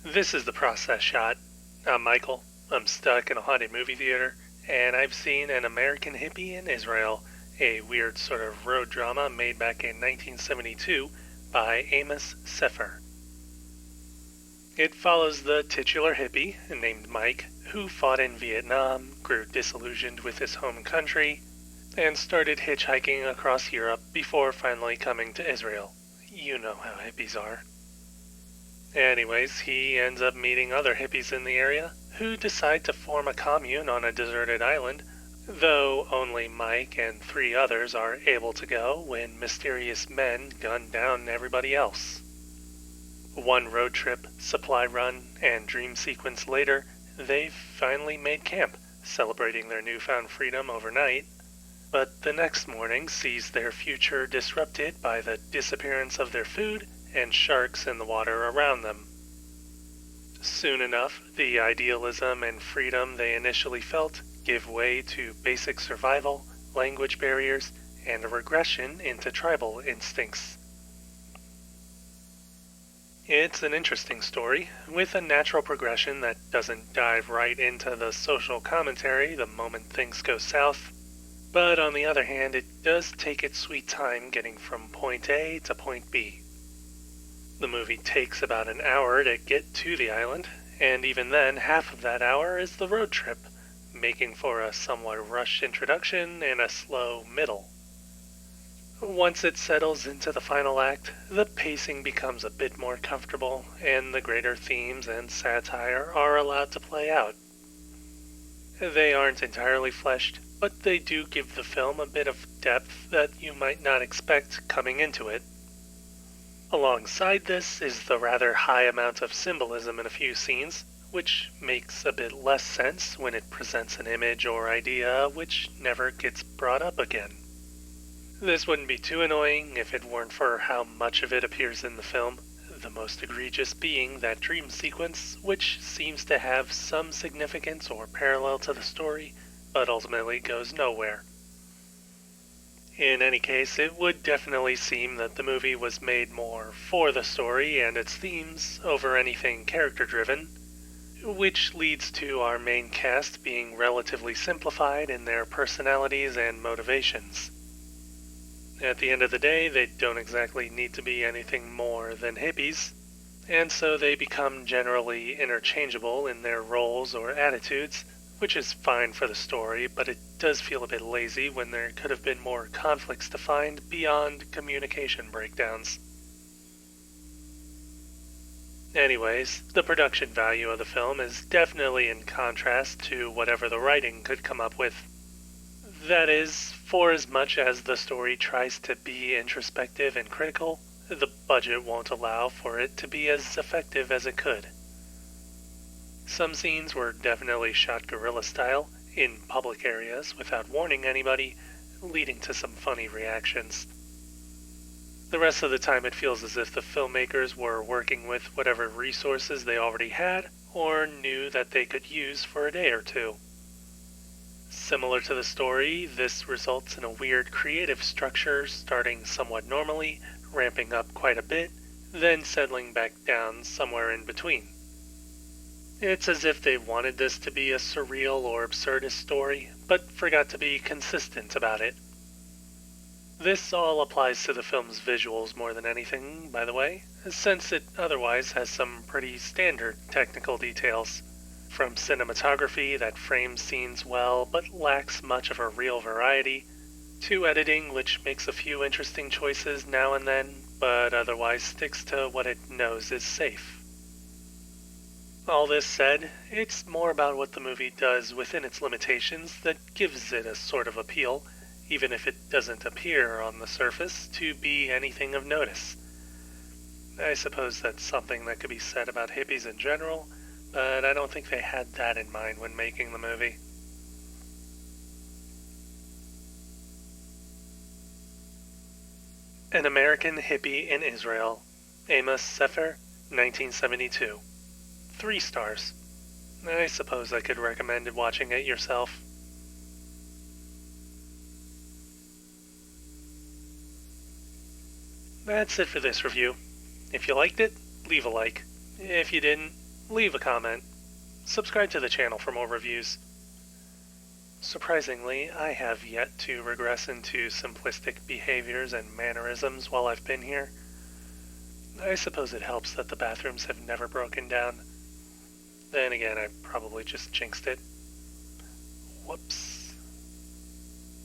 This is the process shot. I'm Michael. I'm stuck in a haunted movie theater, and I've seen An American Hippie in Israel, a weird sort of road drama made back in 1972 by Amos Sefer. It follows the titular hippie, named Mike, who fought in Vietnam, grew disillusioned with his home country, and started hitchhiking across Europe before finally coming to Israel. You know how hippies are. Anyways, he ends up meeting other hippies in the area who decide to form a commune on a deserted island, though only Mike and three others are able to go when mysterious men gun down everybody else. One road trip, supply run, and dream sequence later, they've finally made camp, celebrating their newfound freedom overnight. But the next morning sees their future disrupted by the disappearance of their food and sharks in the water around them. Soon enough, the idealism and freedom they initially felt give way to basic survival, language barriers, and a regression into tribal instincts. It's an interesting story, with a natural progression that doesn't dive right into the social commentary the moment things go south, but on the other hand, it does take its sweet time getting from point A to point B. The movie takes about an hour to get to the island, and even then, half of that hour is the road trip, making for a somewhat rushed introduction and a slow middle. Once it settles into the final act, the pacing becomes a bit more comfortable, and the greater themes and satire are allowed to play out. They aren't entirely fleshed, but they do give the film a bit of depth that you might not expect coming into it. Alongside this is the rather high amount of symbolism in a few scenes, which makes a bit less sense when it presents an image or idea which never gets brought up again. This wouldn't be too annoying if it weren't for how much of it appears in the film, the most egregious being that dream sequence, which seems to have some significance or parallel to the story, but ultimately goes nowhere. In any case, it would definitely seem that the movie was made more for the story and its themes over anything character-driven, which leads to our main cast being relatively simplified in their personalities and motivations. At the end of the day, they don't exactly need to be anything more than hippies, and so they become generally interchangeable in their roles or attitudes, which is fine for the story, but it does feel a bit lazy when there could have been more conflicts to find beyond communication breakdowns. Anyways, the production value of the film is definitely in contrast to whatever the writing could come up with. That is, for as much as the story tries to be introspective and critical, the budget won't allow for it to be as effective as it could. Some scenes were definitely shot guerrilla style, in public areas without warning anybody, leading to some funny reactions. The rest of the time it feels as if the filmmakers were working with whatever resources they already had, or knew that they could use for a day or two. Similar to the story, this results in a weird creative structure starting somewhat normally, ramping up quite a bit, then settling back down somewhere in between. It's as if they wanted this to be a surreal or absurdist story, but forgot to be consistent about it. This all applies to the film's visuals more than anything, by the way, since it otherwise has some pretty standard technical details. From cinematography that frames scenes well but lacks much of a real variety, to editing which makes a few interesting choices now and then, but otherwise sticks to what it knows is safe. All this said, it's more about what the movie does within its limitations that gives it a sort of appeal, even if it doesn't appear on the surface to be anything of notice. I suppose that's something that could be said about hippies in general, but I don't think they had that in mind when making the movie. An American Hippie in Israel, Amos Sefer, 1972. 3 stars. I suppose I could recommend watching it yourself. That's it for this review. If you liked it, leave a like. If you didn't, leave a comment, subscribe to the channel for more reviews. Surprisingly, I have yet to regress into simplistic behaviors and mannerisms while I've been here. I suppose it helps that the bathrooms have never broken down. Then again, I probably just jinxed it. Whoops.